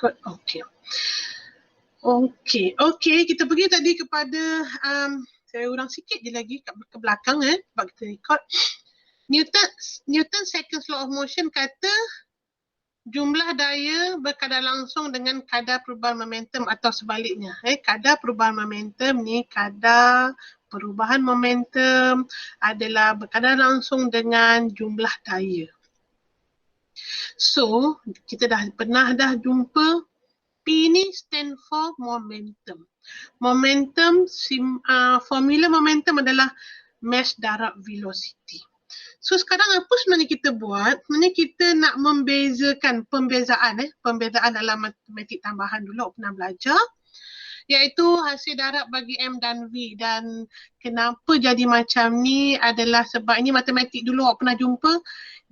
record. Okey. Okey, kita pergi tadi kepada saya ulang sikit je lagi ke belakang sebab kita record. Newton second law of motion kata jumlah daya berkadar langsung dengan kadar perubahan momentum atau sebaliknya. Kadar perubahan momentum ni, kadar perubahan momentum adalah berkadar langsung dengan jumlah daya. So, kita pernah jumpa P ni stand for momentum. Momentum, formula momentum adalah mass darab velocity. So sekarang apa sebenarnya kita buat? Sebenarnya kita nak membezakan pembezaan dalam matematik tambahan dulu pernah belajar, iaitu hasil darab bagi M dan V. Dan kenapa jadi macam ni adalah sebab ini matematik dulu awak pernah jumpa.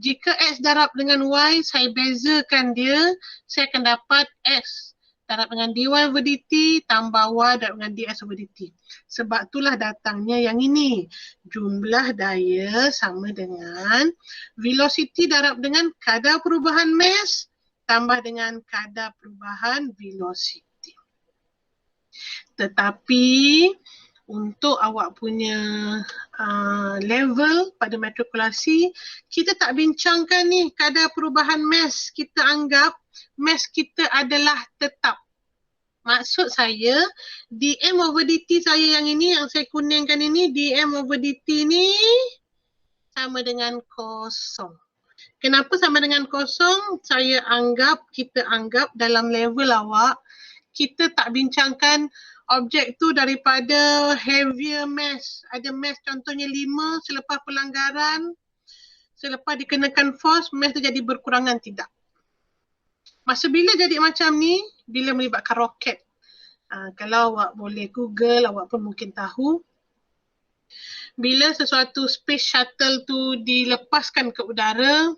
Jika X darab dengan Y, saya bezakan dia, saya akan dapat X darab dengan dy over dt tambah y darab dengan dx over dt. Sebab itulah datangnya yang ini. Jumlah daya sama dengan velocity darab dengan kadar perubahan mass tambah dengan kadar perubahan velocity. Tetapi untuk awak punya level pada matrikulasi, kita tak bincangkan ni kadar perubahan mass. Kita anggap mass kita adalah tetap. Maksud saya, dm over dt saya yang ini, yang saya kuningkan ini, dm over dt ni sama dengan kosong. Kenapa sama dengan kosong? Kita anggap dalam level awak, kita tak bincangkan objek tu daripada heavier mass. Ada mass contohnya 5, selepas pelanggaran, selepas dikenakan force, mass tu jadi berkurangan, tidak. Masa bila jadi macam ni? Bila melibatkan roket. Kalau awak boleh Google, awak pun mungkin tahu. Bila sesuatu space shuttle tu dilepaskan ke udara,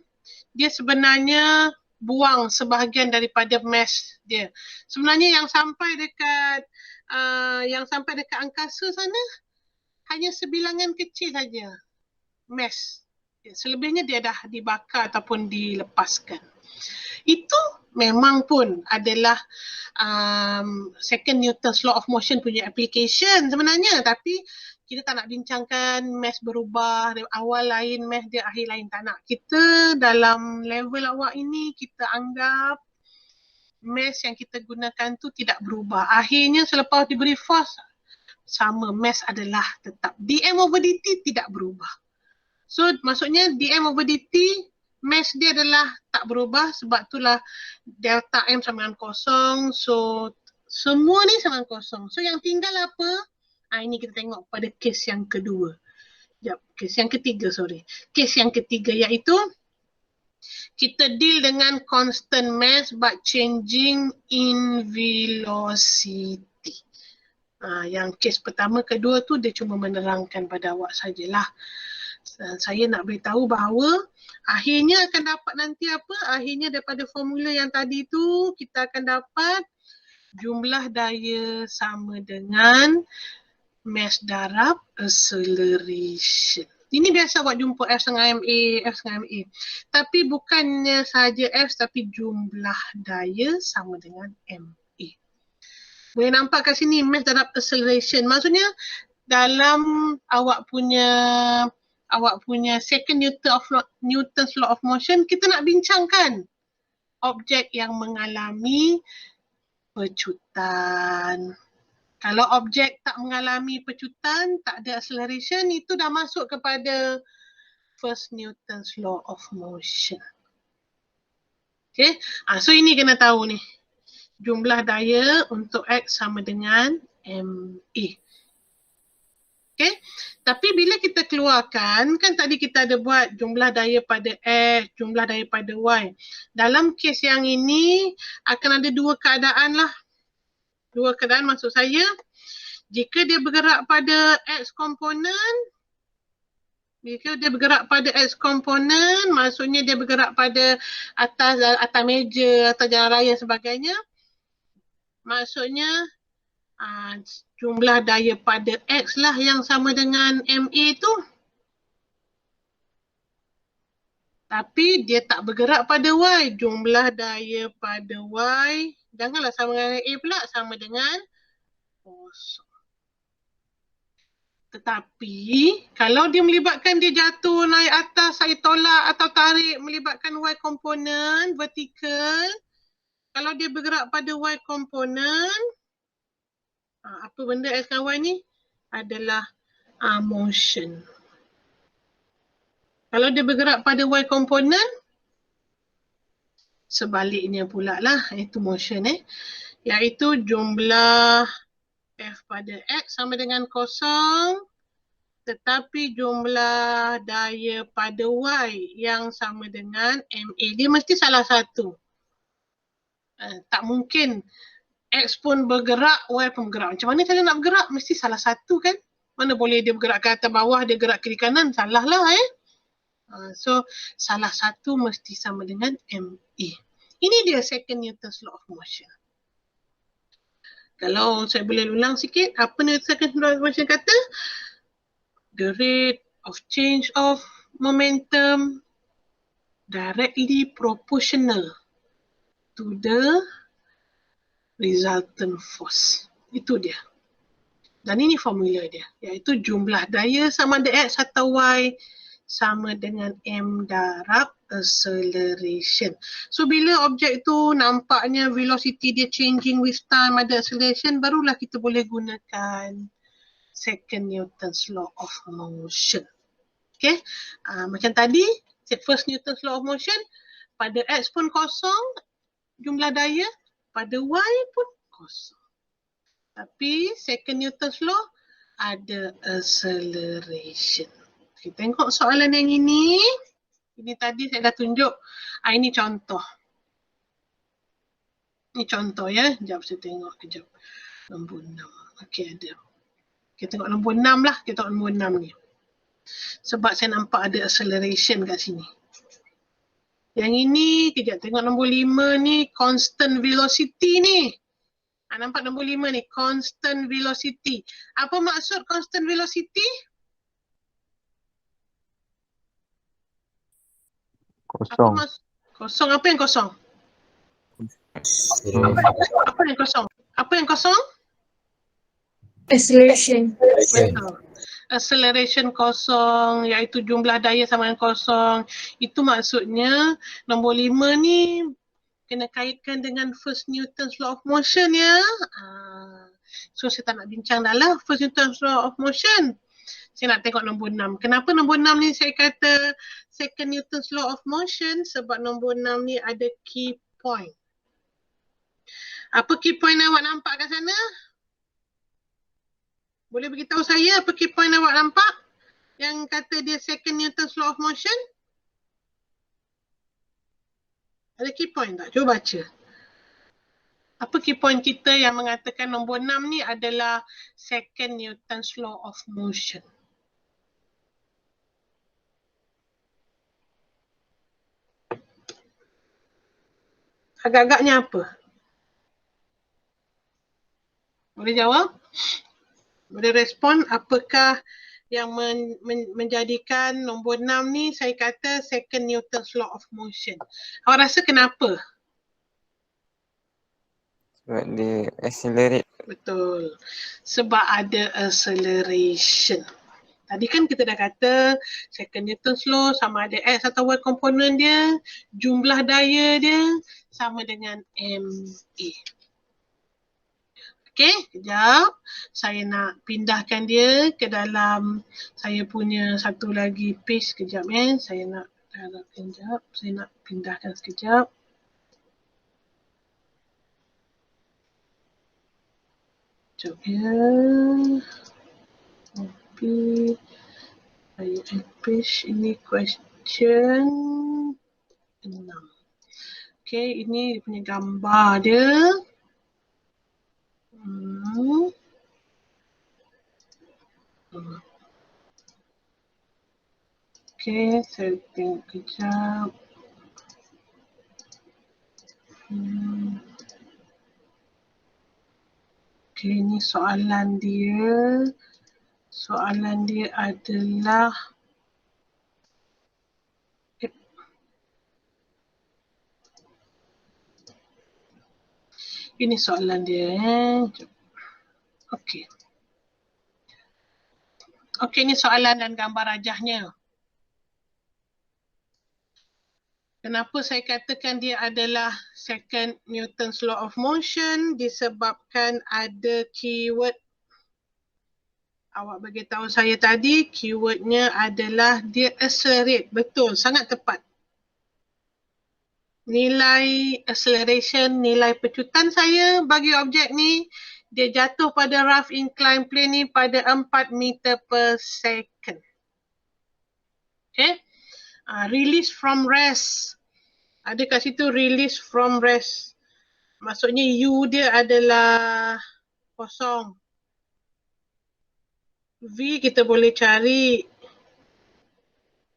dia sebenarnya buang sebahagian daripada mass dia. Sebenarnya yang sampai dekat angkasa sana hanya sebilangan kecil saja mass. Selebihnya dia dah dibakar ataupun dilepaskan. Itu memang pun adalah second Newton's law of motion punya application sebenarnya, tapi kita tak nak bincangkan mass berubah, awal lain mass dia, akhir lain, tak nak. Kita dalam level awak ini, kita anggap mass yang kita gunakan tu tidak berubah. Akhirnya selepas diberi force, sama, mass adalah tetap. dm over dt tidak berubah. So maksudnya dm over dt, mass dia adalah tak berubah, sebab itulah delta M sama dengan kosong. So semua ni sama dengan kosong. So yang tinggal apa? Ini kita tengok pada kes yang kedua. Kes yang ketiga, Kes yang ketiga iaitu kita deal dengan constant mass but changing in velocity. Yang kes pertama, kedua tu dia cuma menerangkan pada awak sajalah. Saya nak beritahu bahawa akhirnya akan dapat nanti apa? Akhirnya daripada formula yang tadi tu kita akan dapat jumlah daya sama dengan mass darab acceleration. Ini biasa buat jumpa F setengah MA. Tapi bukannya sahaja F, tapi jumlah daya sama dengan MA. Boleh nampak kat sini mass darab acceleration. Maksudnya dalam awak punya second Newton's law of motion, kita nak bincangkan objek yang mengalami pecutan. Kalau objek tak mengalami pecutan, tak ada acceleration, itu dah masuk kepada first Newton's law of motion. Okay, so ini kena tahu ni. Jumlah daya untuk X sama dengan MA. Okay, tapi bila kita keluarkan, kan tadi kita ada buat jumlah daya pada X, jumlah daya pada Y. Dalam kes yang ini akan ada dua keadaan lah. Dua keadaan maksud saya, jika dia bergerak pada X komponen, maksudnya dia bergerak pada atas meja, atas jalan raya dan sebagainya. Maksudnya jumlah daya pada X lah yang sama dengan MA tu. Tapi dia tak bergerak pada Y. Jumlah daya pada Y Janganlah sama dengan A pula, sama dengan kosong. Tetapi kalau dia melibatkan dia jatuh, naik atas, saya tolak atau tarik melibatkan Y komponen vertikal, kalau dia bergerak pada Y komponen, apa benda X dan Y ni? Adalah motion. Kalau dia bergerak pada Y komponen, sebaliknya pula lah, itu motion iaitu jumlah F pada X sama dengan kosong, tetapi jumlah daya pada Y yang sama dengan MA. Dia mesti salah satu. Tak mungkin X pun bergerak, Y pun bergerak. Macam mana cara nak bergerak? Mesti salah satu kan? Mana boleh dia bergerak ke atas bawah, dia gerak kiri kanan? Salah lah So, salah satu mesti sama dengan MA. Ini dia second Newton's law of motion. Kalau saya boleh ulang sikit, apa Newton's second law of motion kata? The rate of change of momentum directly proportional to the resultant force. Itu dia. Dan ini formula dia, iaitu jumlah daya sama ada X atau Y sama dengan M darab acceleration. So bila objek tu nampaknya velocity dia changing with time, ada acceleration, barulah kita boleh gunakan second Newton's law of motion. Okay, macam tadi, first Newton's law of motion, pada X pun kosong, jumlah daya, pada Y pun kosong. Tapi second Newton's law ada acceleration. Okay, tengok soalan yang ini. Ini tadi saya dah tunjuk. Ini contoh. Ini contoh ya. Sekejap saya tengok. Kejap. Nombor 6. Okey, ada. Kita tengok nombor 6 lah. Kita tengok nombor 6 ni. Sebab saya nampak ada acceleration kat sini. Yang ini, kejap tengok nombor 5 ni, constant velocity ni. Nampak nombor 5 ni, constant velocity. Apa maksud constant velocity? Kosong. Kosong, apa yang kosong? Apa yang kosong? Apa yang kosong? Acceleration. Betul. Acceleration kosong, iaitu jumlah daya sama dengan kosong. Itu maksudnya nombor 5 ni kena kaitkan dengan first Newton's law of motion ya. So saya tak nak bincang dah lah first Newton's law of motion. Saya nak tengok nombor 6. Kenapa nombor 6 ni saya kata second Newton's law of motion? Sebab nombor 6 ni ada key point. Apa key point awak nampak kat sana? Boleh beritahu saya apa key point awak nampak? Yang kata dia second Newton's law of motion? Ada key point tak? Cuba baca. Apa key point kita yang mengatakan nombor 6 ni adalah second Newton's law of motion? Agak-agaknya apa? Boleh jawab? Boleh respon apakah yang menjadikan nombor 6 ni saya kata second Newton's law of motion. Awak rasa kenapa? Sebab dia accelerate. Betul. Sebab ada acceleration. Tadi kan kita dah kata second Newton's law sama ada X atau Y komponen dia, jumlah daya dia sama dengan MA. Okey, kejap. Saya nak pindahkan dia ke dalam saya punya satu lagi page kejap ya. Saya nak kejap. Saya nak pindahkan sekejap. Sekejap ya. Copy. Saya add page. Ini question 6. Okey, ini dia punya gambar dia. Okey, saya tengok kejap. Okey, ini soalan dia. Soalan dia adalah Ini soalan dia. Okey. Okey, ini soalan dan gambar rajahnya. Kenapa saya katakan dia adalah second Newton's law of motion? Disebabkan ada keyword. Awak bagi tahu saya tadi, keywordnya adalah dia accelerate. Betul, sangat tepat. Nilai acceleration, nilai pecutan saya bagi objek ni, dia jatuh pada rough incline plane ni pada 4 meter per second. Okay. Release from rest. Ada kat situ release from rest. Maksudnya U dia adalah kosong. V kita boleh cari.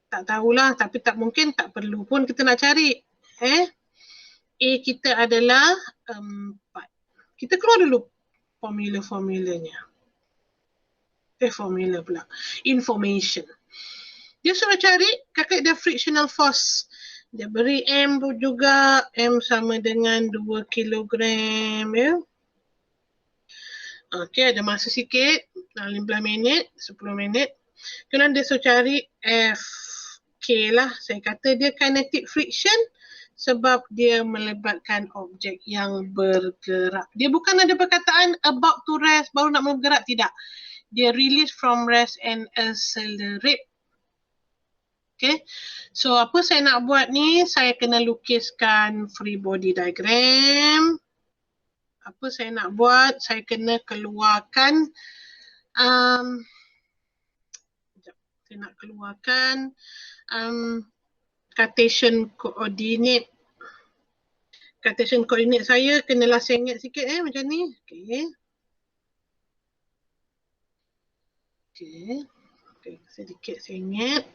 Tak tahulah, tapi tak mungkin, tak perlu pun kita nak cari. A kita adalah 4. Kita keluar dulu formula-formulanya. Formula pula. Information. Dia suruh cari kakak dia frictional force. Dia beri M juga. M sama dengan 2 kilogram. Ya. Okey, ada masa sikit. 15 minit, 10 minit. Kemudian dia suruh cari F. K lah. Saya kata dia kinetic friction sebab dia melibatkan objek yang bergerak. Dia bukan ada perkataan about to rest, baru nak bergerak. Tidak. Dia release from rest and accelerate. Okay. So, apa saya nak buat ni? Saya kena lukiskan free body diagram. Apa saya nak buat? Saya kena keluarkan saya nak keluarkan Cartesian coordinate. Cartesian coordinate saya kenalah sengit sikit macam ni. Okay. Okay. Sedikit sengit.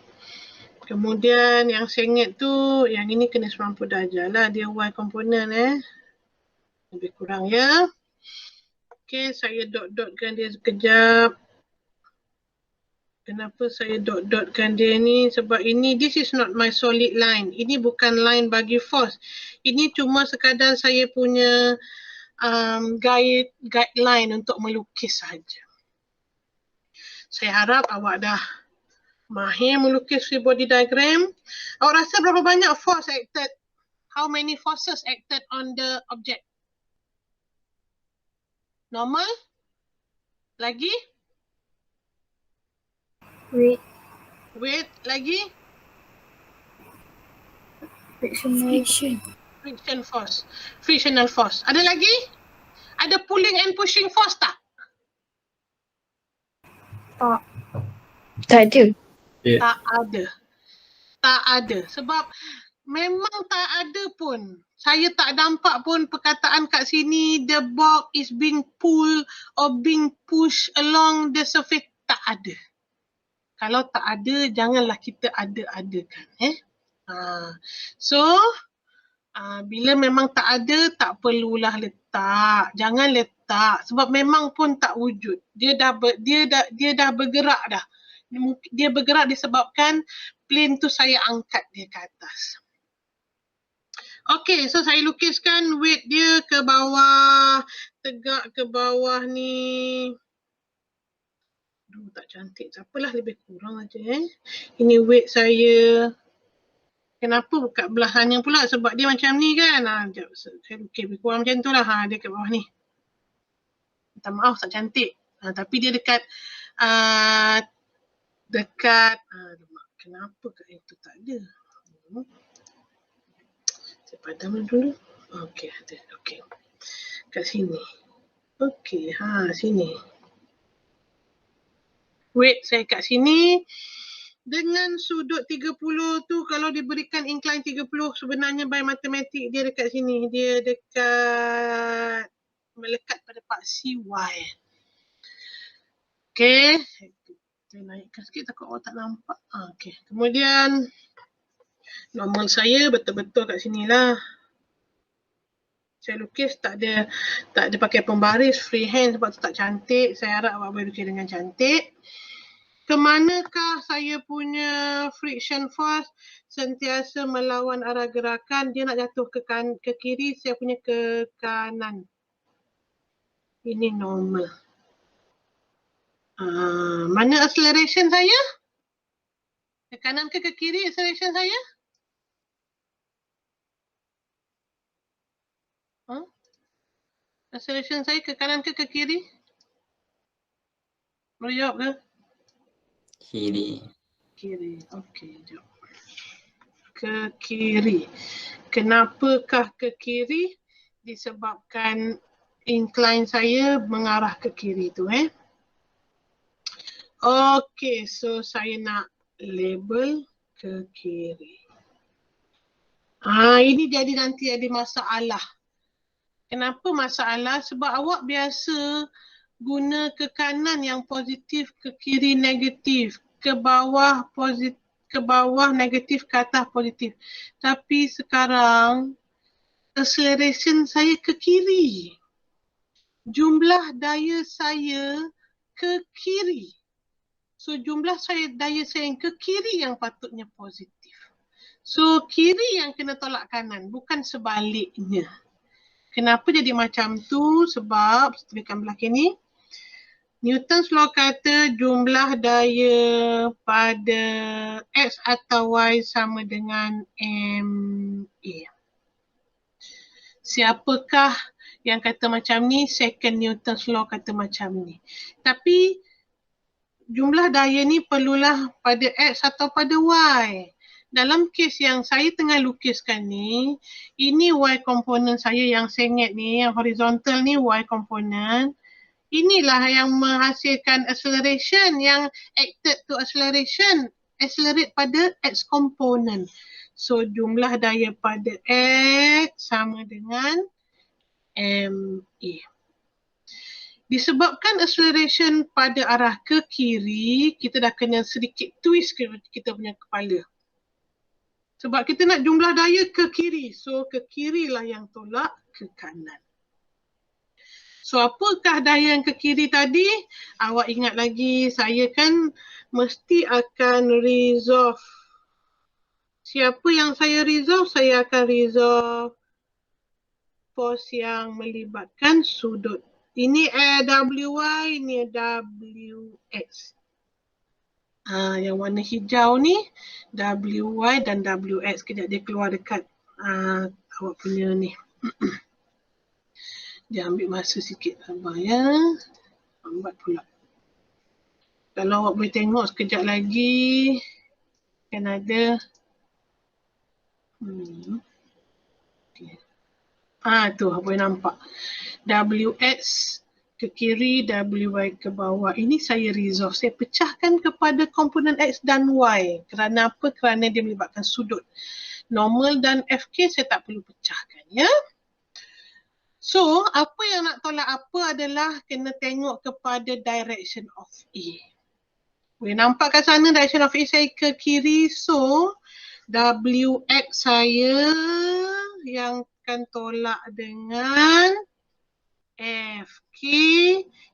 Kemudian yang sengit tu, yang ini kena 90 darjah lah. Dia Y komponen lebih kurang ya. Okay, saya dot-dotkan dia sekejap. Kenapa saya dot-dotkan dia ni? Sebab ini, this is not my solid line. Ini bukan line bagi force. Ini cuma sekadar saya punya guideline untuk melukis saja. Saya harap awak dah mahir melukis free body diagram. Awak rasa berapa banyak force acted? How many forces acted on the object? Normal? Lagi? Weight lagi? Friction force. Frictional force. Ada lagi? Ada pulling and pushing force tak? Tak ada. Tak ada. Tak ada. Sebab memang tak ada pun. Saya tak nampak pun perkataan kat sini the box is being pulled or being pushed along the surface. Tak ada. Kalau tak ada, janganlah kita ada-adakan. So, bila memang tak ada, tak perlulah letak. Jangan letak sebab memang pun tak wujud. Dia dah bergerak dah. Dia bergerak disebabkan plane tu saya angkat dia ke atas. Okey, so saya lukiskan weight dia ke bawah, tegak ke bawah ni. Aduh, tak cantik. Tak apalah, lebih kurang aja. Ini weight saya. Kenapa buka belahannya pula? Sebab dia macam ni kan. Sekejap, saya lukis lebih kurang macam tu lah. Dia kat bawah ni. Minta maaf, tak cantik. Tapi dia dekat kenapa kat itu tak ada? Saya padam dulu. Okey, ada. Okey. Kat sini. Okey, sini. Weight saya kat sini. Dengan sudut 30 tu kalau diberikan incline 30 sebenarnya by matematik dia dekat sini. Dia dekat melekat pada part CY. Okey. Saya naikkan sikit takut awak tak nampak. Okey. Kemudian normal saya betul-betul kat sinilah. Saya lukis tak ada pakai pembaris, freehand sebab tu tak cantik. Saya harap awak boleh lukis dengan cantik. Kemanakah saya punya friction force sentiasa melawan arah gerakan? Dia nak jatuh ke kiri, saya punya ke kanan. Ini normal. Mana acceleration saya? Ke kanan ke kiri acceleration saya? Acceleration saya ke kanan ke kiri? Boleh jawab ke? Kiri. Kiri. Okey, jom. Ke kiri. Kenapakah ke kiri? Disebabkan incline saya mengarah ke kiri tu Okey, so saya nak label ke kiri. Ini jadi nanti ada masalah. Kenapa masalah? Sebab awak biasa guna ke kanan yang positif, ke kiri negatif, ke bawah positif, ke bawah negatif, ke atas positif. Tapi sekarang acceleration saya ke kiri. Jumlah daya saya ke kiri. So jumlah daya saya yang ke kiri yang patutnya positif. So kiri yang kena tolak kanan, bukan sebaliknya. Kenapa jadi macam tu? Sebab tulikan belakang ni, Newton's law kata jumlah daya pada X atau Y sama dengan MA. Siapakah yang kata macam ni? Second Newton's law kata macam ni. Tapi jumlah daya ni perlulah pada X atau pada Y. Dalam kes yang saya tengah lukiskan ni, ini Y komponen saya yang sengit ni, yang horizontal ni Y komponen. Inilah yang menghasilkan acceleration, yang acted to acceleration, accelerate pada X komponen. So jumlah daya pada X sama dengan MA. Disebabkan acceleration pada arah ke kiri, kita dah kena sedikit twist kita punya kepala. Sebab kita nak jumlah daya ke kiri. So ke kiri lah yang tolak ke kanan. So apakah daya yang ke kiri tadi? Awak ingat lagi, saya kan mesti akan resolve. Siapa yang saya resolve? Saya akan resolve force yang melibatkan sudut. Ini WY, ini WX. Yang warna hijau ni WY dan WX. Kejap dia keluar dekat awak punya ni. Dia ambil masa sikit, sabar ya. Lambat pula. Kalau awak boleh tengok sekejap lagi, kan ada. Okay. Tu boleh nampak. WX ke kiri, WY ke bawah. Ini saya resolve. Saya pecahkan kepada komponen X dan Y. Kerana apa? Kerana dia melibatkan sudut. Normal dan FK saya tak perlu pecahkan ya. So, apa yang nak tolak apa adalah kena tengok kepada direction of A. Boleh nampak kat sana direction of A saya ke kiri. So, WX saya yang akan tolak dengan FK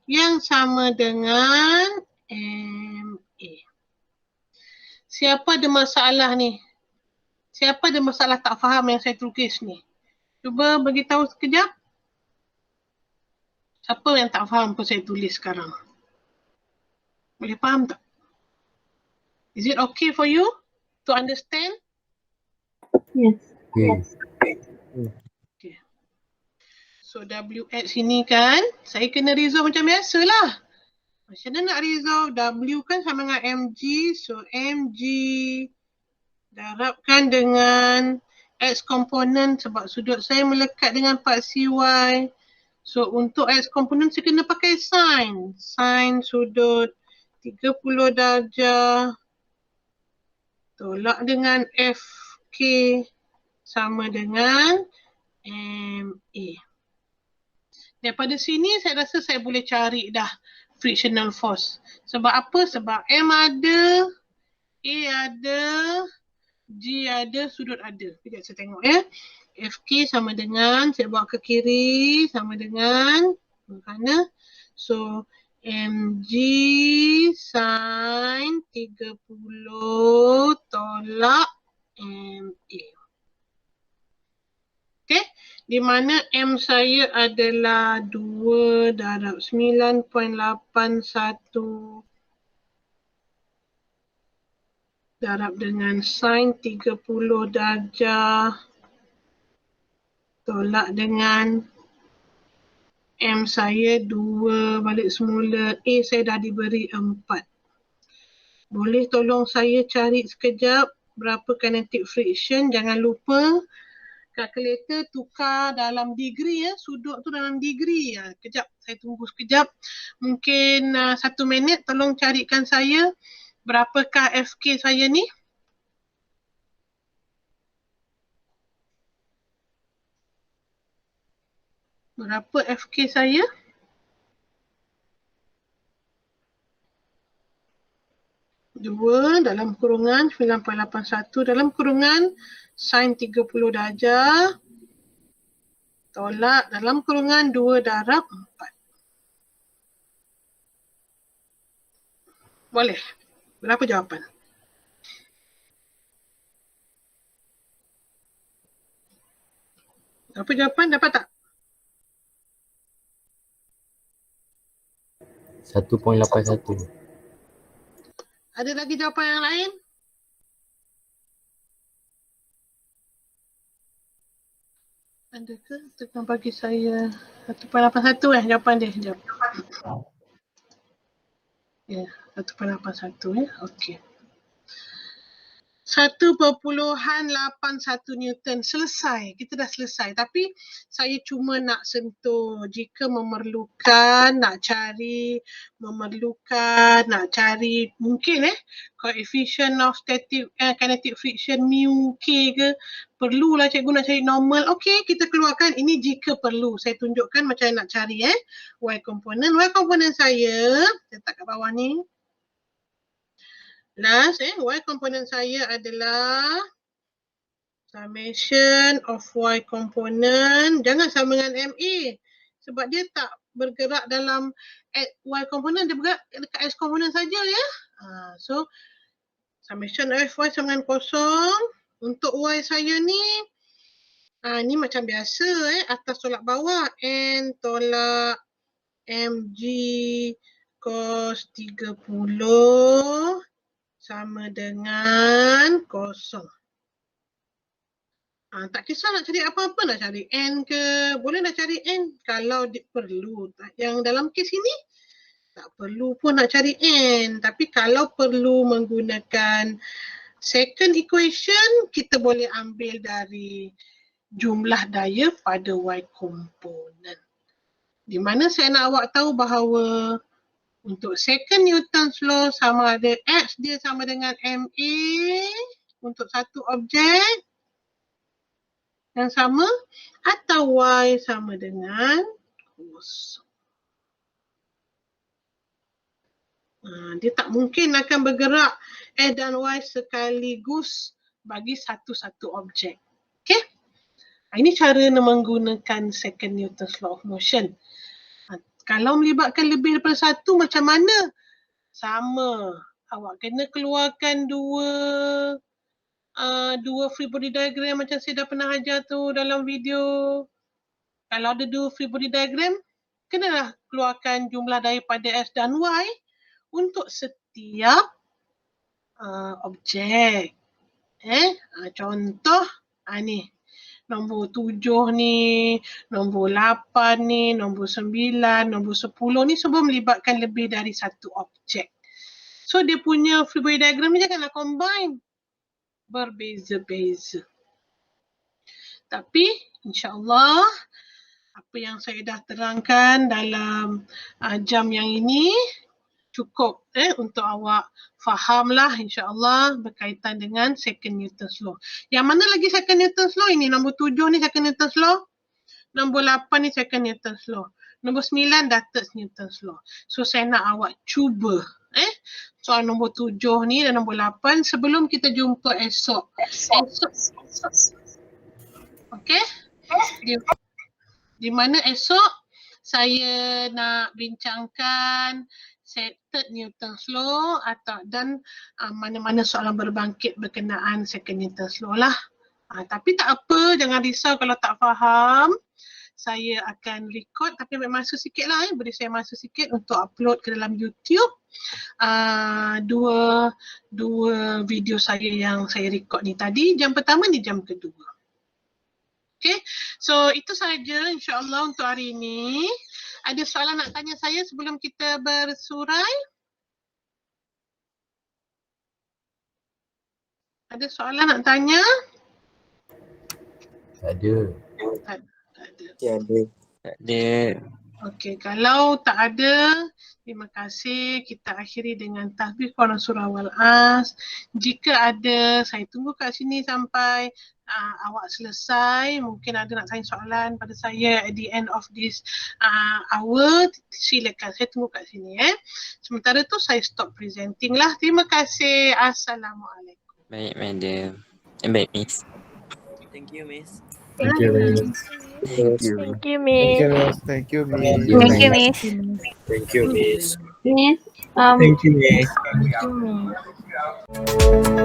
yang sama dengan MA. Siapa ada masalah ni? Siapa ada masalah tak faham yang saya tulis ni? Cuba beritahu sekejap. Siapa yang tak faham apa saya tulis sekarang? Boleh faham tak? Is it okay for you to understand? Yes. Yes. Okay. So WX ini kan, saya kena resolve macam biasa lah. Macam mana nak resolve? W kan sama dengan MG. So MG darabkan dengan X komponen sebab sudut saya melekat dengan part CY. So untuk X komponen saya kena pakai sin. Sin sudut 30 darjah tolak dengan FK sama dengan MA. Daripada sini saya rasa saya boleh cari dah frictional force. Sebab apa? Sebab M ada, A ada, G ada, sudut ada. Sekejap saya tengok ya. FK sama dengan, saya bawa ke kiri, sama dengan mana? So MG sin 30 tolak MA. Okay, di mana M saya adalah 2 darab 9.81 darab dengan sin 30 darjah tolak dengan M saya 2 balik semula, A saya dah diberi 4. Boleh tolong saya cari sekejap berapa kinetic friction. Jangan lupa kalkulator tukar dalam degree ya. Sudut tu dalam degree ya. Kejap, saya tunggu sekejap. Mungkin 1 minit tolong carikan saya berapakah FK saya ni. Berapa FK saya? Dua dalam kurungan 9.81 dalam kurungan sin 30 darjah tolak dalam kurungan 2 darab 4. Boleh? Berapa jawapan? Berapa jawapan? Dapat tak? 1.81. Ada lagi jawapan yang lain? Ada ke? Tekan bagi saya 1.81 jawapan dia. Sekejap. Ya, 1.81 ya. Okey. 1.81 Newton. Selesai. Kita dah selesai. Tapi saya cuma nak sentuh jika memerlukan, nak cari mungkin coefficient of static kinetic friction mu k ke. Perlulah cikgu nak cari normal. Okey, kita keluarkan ini jika perlu. Saya tunjukkan macam mana nak cari Y component. Y component saya letak kat bawah ni. Last, Y component saya adalah summation of Y component. Jangan sama dengan MA. Sebab dia tak bergerak dalam Y component, dia bergerak dekat X component saja ya. So, summation of Y sama dengan kosong. Untuk Y saya ni, ni macam biasa atas tolak bawah. N tolak MG cos 30 sama dengan kosong. Tak kisah nak cari apa-apa, nak cari N ke, boleh nak cari N kalau perlu. Yang dalam kes ini, tak perlu pun nak cari N. Tapi kalau perlu menggunakan second equation, kita boleh ambil dari jumlah daya pada Y component. Di mana saya nak awak tahu bahawa untuk second Newton's law sama ada X dia sama dengan MA untuk satu objek yang sama atau Y sama dengan kosong. Dia tak mungkin akan bergerak X dan Y sekaligus bagi satu-satu objek. Okey? Ini cara menggunakan second Newton's law of motion. Kalau melibatkan lebih daripada satu, macam mana? Sama. Awak kena keluarkan dua free body diagram macam saya dah pernah ajar tu dalam video. Kalau ada dua free body diagram, kenalah keluarkan jumlah daripada S dan Y untuk setiap objek. Contoh, ni. Nombor 7 ni, nombor 8 ni, nombor 9, nombor 10 ni semua melibatkan lebih dari satu objek. So dia punya free body diagram ni janganlah combine. Berbeza-beza. Tapi insya-Allah apa yang saya dah terangkan dalam jam yang ini cukup untuk awak fahamlah insya-Allah berkaitan dengan second Newton's law. Yang mana lagi second Newton's law ini? Nombor 7 ni second Newton's law. Nombor 8 ni second Newton's law. Nombor 9 dah third Newton's law. So saya nak awak cuba soal nombor 7 ni dan nombor 8 sebelum kita jumpa esok. Okey? Di mana esok saya nak bincangkan third Newton's law dan mana-mana soalan berbangkit berkenaan second Newton's law lah. Tapi tak apa, jangan risau kalau tak faham. Saya akan record tapi ambil masa sikit lah beri saya masa sikit untuk upload ke dalam YouTube dua video saya yang saya record ni tadi, jam pertama ni jam kedua. Okay, so itu sahaja insyaAllah untuk hari ini. Ada soalan nak tanya saya sebelum kita bersurai? Ada soalan nak tanya? Tak ada. Tak ada. Tak ada. Okey, kalau tak ada, terima kasih. Kita akhiri dengan tahfiz Quran surah Wal-As. Jika ada, saya tunggu kat sini sampai awak selesai. Mungkin ada nak tanya soalan pada saya at the end of this hour. Silakan, saya tunggu kat sini. Sementara tu saya stop presenting lah. Terima kasih. Assalamualaikum. Baik, madam. Baik, miss. Thank you, miss. Thank you, Miss. Thank you. Thank you, Miss. Thank you, Miss. Thank you, Miss. Thank you, Miss. Miss, Thank you, Miss. Thank you, Miss.